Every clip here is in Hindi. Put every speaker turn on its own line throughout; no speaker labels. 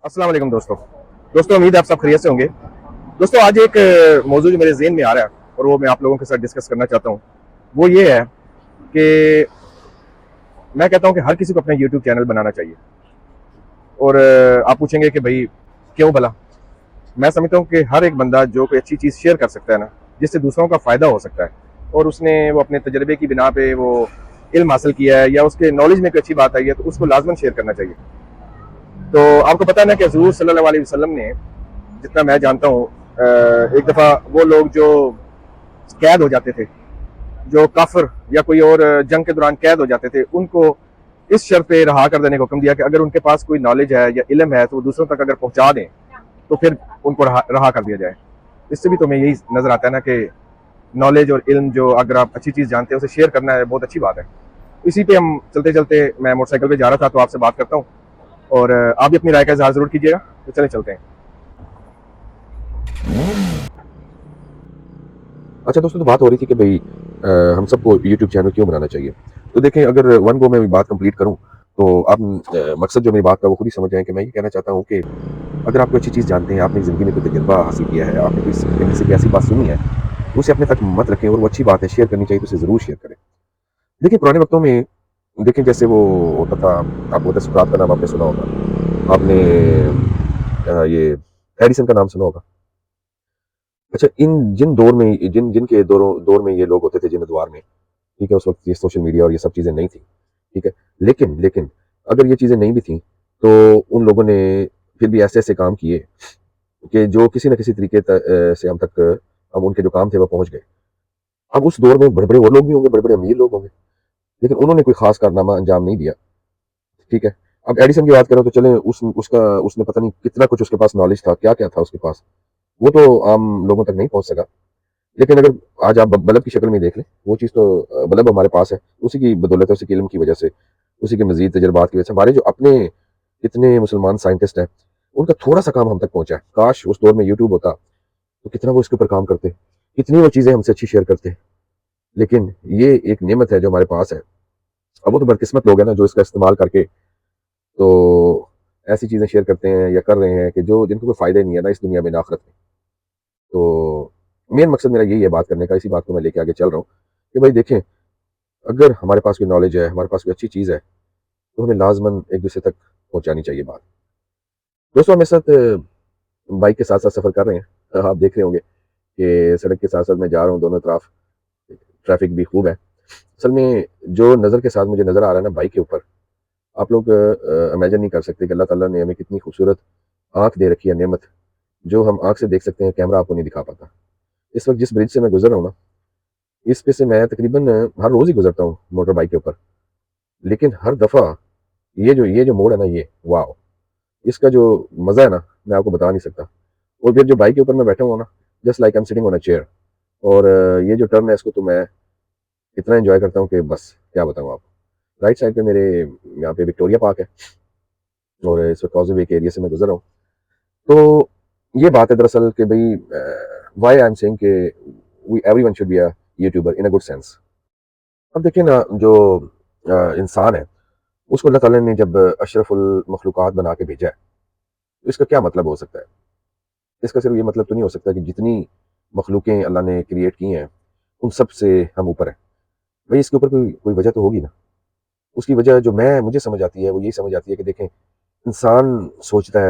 अस्सलाम वालेकुम दोस्तों। उम्मीद है आप सब खैरियत से होंगे। दोस्तों, आज एक मौजूद जो मेरे ज़हन में आ रहा है और वो मैं आप लोगों के साथ डिस्कस करना चाहता हूँ, वो ये है कि मैं कहता हूँ कि हर किसी को अपना यूट्यूब चैनल बनाना चाहिए। और आप पूछेंगे कि भाई क्यों भला? मैं समझता हूँ कि हर एक बंदा जो कोई अच्छी चीज़ शेयर कर सकता है ना, जिससे दूसरों का फ़ायदा हो सकता है, और उसने वो अपने तजर्बे की बिना पे वो इल्म हासिल किया है या उसके नॉलेज में कोई अच्छी बात आई है, तो उसको लाजमन शेयर करना चाहिए। तो आपको पता है ना कि हज़ूर सल्लल्लाहु अलैहि वसल्लम ने, जितना मैं जानता हूँ, एक दफ़ा वो लोग जो कैद हो जाते थे, जो काफिर या कोई और जंग के दौरान कैद हो जाते थे, उनको इस शर्त पे रहा कर देने का हुक्म दिया कि अगर उनके पास कोई नॉलेज है या इल्म है तो वो दूसरों तक अगर पहुंचा दें तो फिर उनको रहा कर दिया जाए। इससे भी तुम्हें यही नजर आता है ना कि नॉलेज और इल्म, जो अगर आप अच्छी चीज़ जानते हैं उसे शेयर करना है, बहुत अच्छी बात है। इसी पे हम चलते चलते, मैं मोटरसाइकिल पे जा रहा था तो आपसे बात करता हूँ, और आप भी अपनी राय का इजहार जरूर कीजिएगा। तो चले चलते हैं।
अच्छा दोस्तों, तो बात हो रही थी कि भाई हम सबको यूट्यूब चैनल क्यों बनाना चाहिए। तो देखें, अगर वन गो में बात कंप्लीट करूं तो आप मकसद जो मेरी बात का वो खुद ही समझ जाएं कि मैं ये कहना चाहता हूं कि अगर आप कोई अच्छी चीज़ जानते हैं, आपने ज़िंदगी में कोई तजुर्बा हासिल किया है, आपने कोई कहीं से कोई ऐसी बात सुनी है, उसे अपने तक मत रखें, और वो अच्छी बात है, शेयर करनी चाहिए तो उसे ज़रूर शेयर करें। देखिए, पुराने वक्तों में देखें जैसे वो होता था, आपको पता है सुकरात का नाम आपने सुना होगा, आपने ये एडिसन का नाम सुना होगा। अच्छा, इन जिन दौर में जिन जिनके दौर में ये लोग होते थे, जिन अदवार में, ठीक है, उस वक्त ये सोशल मीडिया और ये सब चीज़ें नहीं थी, ठीक है। लेकिन लेकिन अगर ये चीज़ें नहीं भी थी तो उन लोगों ने फिर भी ऐसे ऐसे काम किए कि जो किसी न किसी तरीके से हम तक, हम उनके जो काम थे वो पहुंच गए। अब उस दौर में बड़े बड़े और लोग भी होंगे, बड़े बड़े अमीर लोग होंगे, लेकिन उन्होंने कोई खास कारनामा अंजाम नहीं दिया, ठीक है। अब एडिसन की बात करें तो चले, उसका उसने पता नहीं कितना कुछ उसके पास नॉलेज था, क्या क्या था उसके पास, वो तो आम लोगों तक नहीं पहुंच सका। लेकिन अगर आज आप बल्ब की शक्ल में देख लें, वो चीज़ तो बल्ब हमारे पास है, उसी की बदौलत है, उसी के इल्म की वजह से, उसी के मजीद तजर्बात की वजह से हमारे जो अपने कितने मुसलमान साइंटिस्ट हैं, उनका थोड़ा सा काम हम तक पहुंचा है। काश उस दौर में यूट्यूब होता तो कितना वो इसके ऊपर काम करते, कितनी वो चीज़ें हमसे अच्छी शेयर करते। लेकिन ये एक नेमत है जो हमारे पास है। अब वो तो बदकिस्मत लोग हैं ना, जो इसका इस्तेमाल करके तो ऐसी चीज़ें शेयर करते हैं या कर रहे हैं कि जो जिनको कोई फ़ायदा ही नहीं है ना इस दुनिया में ना आखिरत में। तो मेन मकसद मेरा यही है बात करने का, इसी बात को मैं लेके आगे चल रहा हूँ कि भाई देखें, अगर हमारे पास कोई नॉलेज है, हमारे पास कोई अच्छी चीज़ है, तो हमें लाज़मन एक दूसरे तक पहुँचानी चाहिए बात। दोस्तों, हम मेरे साथ बाइक के साथ साथ सफ़र कर रहे हैं। आप देख रहे होंगे कि सड़क के साथ साथ मैं जा रहा हूँ, दोनों तरफ ट्रैफिक भी खूब है। असल में जो नज़र के साथ मुझे नज़र आ रहा है ना बाइक के ऊपर, आप लोग इमेजिन नहीं कर सकते कि अल्लाह ताला ने हमें कितनी खूबसूरत आँख दे रखी है, नेमत, जो हम आँख से देख सकते हैं, कैमरा आपको नहीं दिखा पाता। इस वक्त जिस ब्रिज से मैं गुजर रहा हूँ ना, इस पे से मैं तकरीबन हर रोज़ ही गुजरता हूँ मोटर बाइक के ऊपर। लेकिन हर दफ़ा ये जो मोड़ है ना, ये वाह, इसका जो मज़ा है ना, मैं आपको बता नहीं सकता। और फिर जो बाइक के ऊपर मैं बैठा हुआ ना, just like I am sitting on a chair. और ये जो टर्न है इसको तो मैं इतना एंजॉय करता हूँ कि बस क्या बताऊँ आपको। राइट साइड पे मेरे यहाँ पे विक्टोरिया पार्क है, और इस वक्त कॉज़वे के एरिया से मैं गुजर रहा हूँ। तो ये बात है दरअसल कि भाई वाई आई एम सेइंग कि we everyone should be a youtuber in a good sense. अब देखिए ना, जो इंसान है, उसको अल्लाह ताला ने जब अशरफुल मखलूक़ात बना के भेजा है, तो इसका क्या मतलब हो सकता है? इसका सिर्फ ये मतलब तो नहीं हो सकता कि जितनी मखलूक़ें अल्लाह ने क्रिएट की हैं, उन सब से हम ऊपर हैं। भई इसके ऊपर कोई कोई वजह तो होगी ना। उसकी वजह जो मैं मुझे समझ आती है, वो यही समझ आती है कि देखें, इंसान सोचता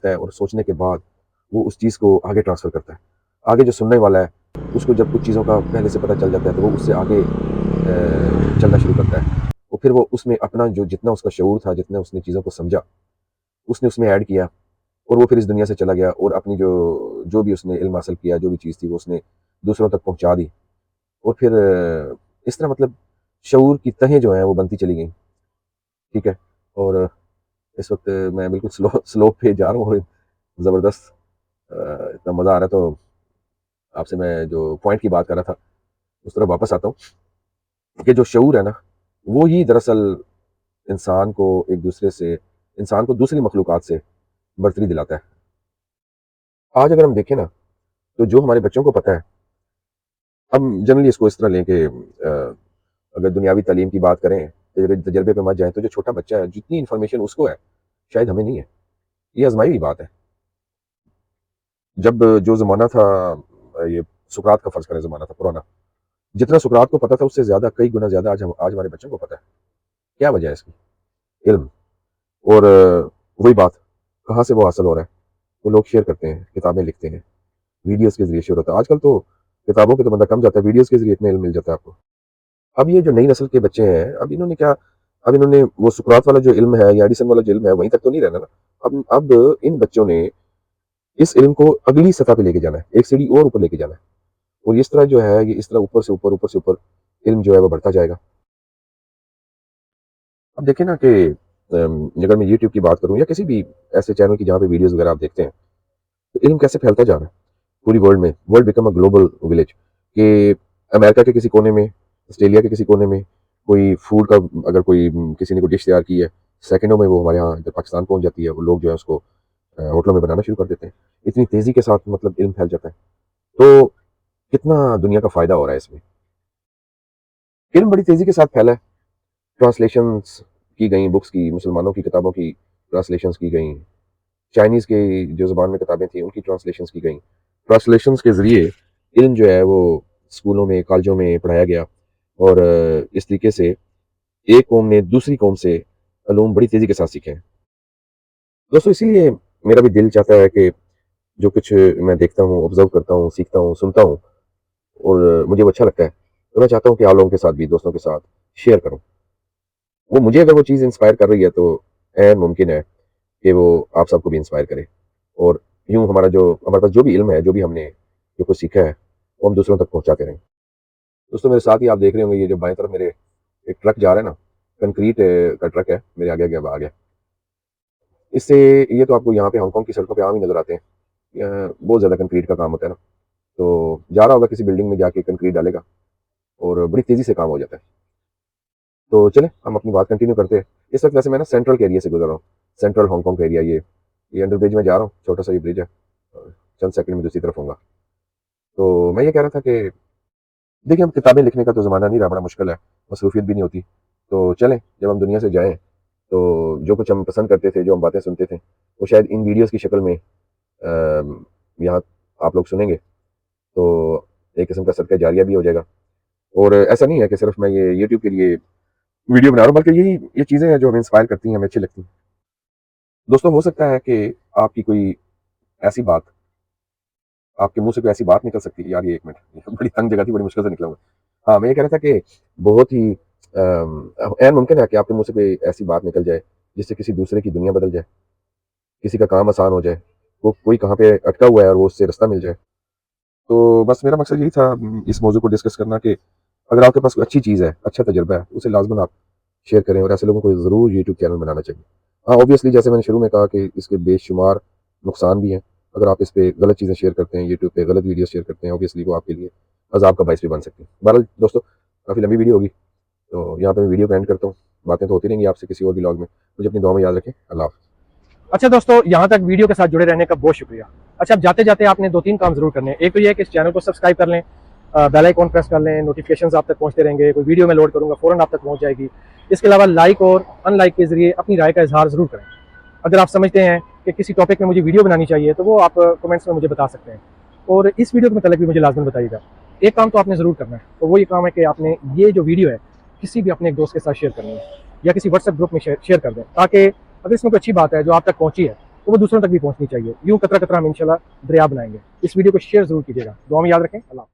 है और सोचने के बाद वो उस चीज़ को आगे ट्रांसफ़र करता है। आगे जो सुनने वाला है, उसको जब कुछ चीज़ों का पहले से पता चल जाता है, तो वो उससे आगे चलना शुरू करता है। और फिर वो उसमें अपना जो जितना उसका शऊर था, जितना उसने चीज़ों को समझा, उसने उसमें ऐड किया, और वो फिर इस दुनिया से चला गया, और अपनी जो जो भी उसने इल्म हासिल किया, जो भी चीज़ थी, वो उसने दूसरों तक पहुँचा दी। और फिर इस तरह मतलब शऊर की तहें जो हैं, वो बनती चली गईं, ठीक है? और इस वक़्त मैं बिल्कुल स्लोप पे जा रहा हूँ, और ज़बरदस्त इतना मज़ा आ रहा है। तो आपसे मैं जो पॉइंट की बात कर रहा था, उस तरफ वापस आता हूँ कि जो शऊर है ना, वो ही दरअसल इंसान को एक-दूसरे से, इंसान को दूसरी मखलूक़ात से बरतरी दिलाता है। आज अगर हम देखें ना, तो जो हमारे बच्चों को पता है, हम जनरली इसको इस तरह लें कि अगर दुनियावी तालीम की बात करें, तजर्बे पे मत जाएँ, तो जो छोटा बच्चा है, जितनी इन्फॉर्मेशन उसको है, शायद हमें नहीं है। ये आजमाई हुई बात है। जब जो ज़माना था, ये सुकरात का फ़र्ज़ करें ज़माना था पुराना, जितना सुकरात को पता था उससे ज़्यादा, कई गुना ज़्यादा आज हमारे बच्चों को पता है। क्या वजह है इसकी? इल्म। और वही बात, कहाँ से वो हासिल हो रहा है? वो लोग शेयर करते हैं, किताबें लिखते हैं, वीडियोज़ के ज़रिए शेयर होता है। आजकल तो किताबों पे तो बंदा कम जाता है, वीडियोज़ के ज़रिए इतना इल्म मिल जाता है आपको। अब ये जो नई नस्ल के बच्चे हैं, अब इन्होंने वो सुकरात वाला जो इल्म है या एडिसन वाला जो इल्म है, वहीं तक तो नहीं रहना ना। अब इन बच्चों ने इस इल्म को अगली सतह पे लेके जाना है, एक सीढ़ी और ऊपर लेके जाना है। और इस तरह जो है, ये इस तरह ऊपर से ऊपर इल्म जो है वो बढ़ता जाएगा। अब देखें ना कि अगर मैं यूट्यूब की बात करूँ या किसी भी ऐसे चैनल की जहाँ पे वीडियोज़ वगैरह आप देखते हैं, तो इल्म कैसे फैलता जा रहा है पूरी वर्ल्ड में। World become a global village, कि अमेरिका के किसी कोने में, ऑस्ट्रेलिया के किसी कोने में कोई फूड का, अगर कोई किसी ने कोई डिश तैयार की है, सेकंडों में वो हमारे यहाँ इधर पाकिस्तान पहुँच जाती है। वो लोग जो है उसको होटलों में बनाना शुरू कर देते हैं। इतनी तेज़ी के साथ मतलब इल्म फैल जाता है। तो कितना दुनिया का फ़ायदा हो रहा है इसमें। इल्म बड़ी तेज़ी के साथ फैला है। ट्रांसलेशंस की गई बुक्स की, मुसलमानों की किताबों की ट्रांसलेशंस की गई, चाइनीज़ की जो ज़ुबान में किताबें थी उनकी ट्रांसलेशंस की गई। ट्रांसलेशंस के ज़रिए इल्म जो है वो स्कूलों में, कॉलेजों में पढ़ाया गया। और इस तरीके से एक कौम ने दूसरी कौम से उलूम बड़ी तेज़ी के साथ सीखे हैं। दोस्तों, इसीलिए मेरा भी दिल चाहता है कि जो कुछ मैं देखता हूँ, ऑब्ज़र्व करता हूँ, सीखता हूँ, सुनता हूँ, और मुझे वो अच्छा लगता है, तो मैं चाहता हूँ कि आप लोगों के साथ भी, दोस्तों के साथ शेयर करूँ। वो मुझे अगर वो चीज़ इंस्पायर कर रही है तो ऐन मुमकिन है कि वो आप सबको भी इंस्पायर करे। और यूँ हमारे पास जो भी इल्म है, जो भी हमने जो कुछ सीखा है, वो हम दूसरों तक पहुँचाते रहें। दोस्तों, मेरे साथ ही आप देख रहे होंगे, ये जो बाएँ तरफ मेरे एक ट्रक जा रहा है ना, कंक्रीट का ट्रक है, मेरे आगे आगे अब आ गया। इससे ये तो आपको यहाँ पे हांगकांग की सड़कों पे आम ही नज़र आते हैं। बहुत ज़्यादा कंक्रीट का काम होता है ना, तो जा रहा होगा किसी बिल्डिंग में जाके कंक्रीट डालेगा और बड़ी तेज़ी से काम हो जाता है। तो चलें हम अपनी बात कंटिन्यू करते हैं। इस वक्त वैसे मैं ना सेंट्रल के एरिया से गुजर रहा हूँ, सेंट्रल हांगकांग का एरिया। ये अंडर ब्रिज में जा रहा हूँ, छोटा सा ये ब्रिज है, चंद सेकंड में दूसरी तरफ होऊंगा। तो मैं ये कह रहा था कि देखिए, अब किताबें लिखने का तो ज़माना नहीं रहा, बड़ा मुश्किल है, मसरूफियत भी नहीं होती। तो चलें, जब हम दुनिया से जाएँ, तो जो कुछ हम पसंद करते थे, जो हम बातें सुनते थे, वो शायद इन वीडियोज़ की शक्ल में यहाँ आप लोग सुनेंगे। तो एक किस्म का सदका जारिया भी हो जाएगा। और ऐसा नहीं है कि सिर्फ मैं ये यूट्यूब के लिए वीडियो बना रहा हूँ, बल्कि ये चीज़ें हैं जो हमें इंस्पायर करती हैं, हमें अच्छी लगती हैं। दोस्तों, हो सकता है कि आपकी कोई ऐसी बात, आपके मुँह से कोई ऐसी बात निकल सकती है। यार, ये 1 मिनट, ये बड़ी तंग जगह थी, बड़ी मुश्किल से निकला हूँ मैं। हाँ, मैं ये कह रहा था कि बहुत ही ऐन मुमकिन है कि आपके मुँह से कोई ऐसी बात निकल जाए, जिससे किसी दूसरे की दुनिया बदल जाए, किसी का काम आसान हो जाए, वो कोई कहाँ पे अटका हुआ है और वो उससे रास्ता मिल जाए। तो बस मेरा मकसद यही था इस मौजू को डिस्कस करना, कि अगर आपके पास कोई अच्छी चीज़ है, अच्छा तजुर्बा है, उसे लाज़िमन आप शेयर करें, और ऐसे लोगों को ज़रूर यूट्यूब चैनल बनाना चाहिए। हाँ, ऑब्वियसली जैसे मैंने शुरू में कहा कि इसके बेशुमार नुकसान भी हैं। अगर आप इस पे गलत चीज़ें शेयर करते हैं, यूट्यूब पे गलत वीडियो शेयर करते हैं, ऑब्वियसली वो आपके लिए अज़ाब का बायस भी बन सकती है। बहरहाल दोस्तों, काफ़ी लंबी वीडियो होगी, तो यहाँ पे मैं वीडियो को एंड करता हूँ। बातें तो होती रहेंगी आपसे किसी और व्लॉग में। मुझे अपनी दुआ में याद रखें। अल्लाह हाफ़िज़।
अच्छा दोस्तों, यहाँ तक वीडियो के साथ जुड़े रहने का बहुत शुक्रिया। अच्छा, अब जाते जाते आपने 2-3 काम जरूर करने हैं। एक तो ये है कि इस चैनल को सब्सक्राइब कर लें, बेल आइकॉन प्रेस कर लें, नोटिफिकेशंस आप तक पहुँचते रहेंगे। कोई वीडियो मैं लोड करूँगा फ़ौरन आप तक पहुँच जाएगी। इसके अलावा लाइक और अनलाइक के जरिए अपनी राय का इजहार जरूर करें। अगर आप समझते हैं कि किसी टॉपिक में मुझे वीडियो बनानी चाहिए, तो वो आप कमेंट्स में मुझे बता सकते हैं। और इस वीडियो के मतलब भी मुझे लाजमन बताइएगा। एक काम तो आपने ज़रूर करना है, तो वो ये काम है कि आपने ये जो वीडियो है किसी भी अपने एक दोस्त के साथ शेयर करनी है, या किसी व्हाट्सएप ग्रुप में शेयर कर दें, ताकि अगर इसमें कोई अच्छी बात है जो आप तक पहुंची है, तो वो दूसरों तक भी पहुंचनी चाहिए। यूं कतरा कतरा हम इंशाल्लाह दरिया बनाएंगे। इस वीडियो को शेयर जरूर कीजिएगा। दुआ में याद रखें। अल्लाह।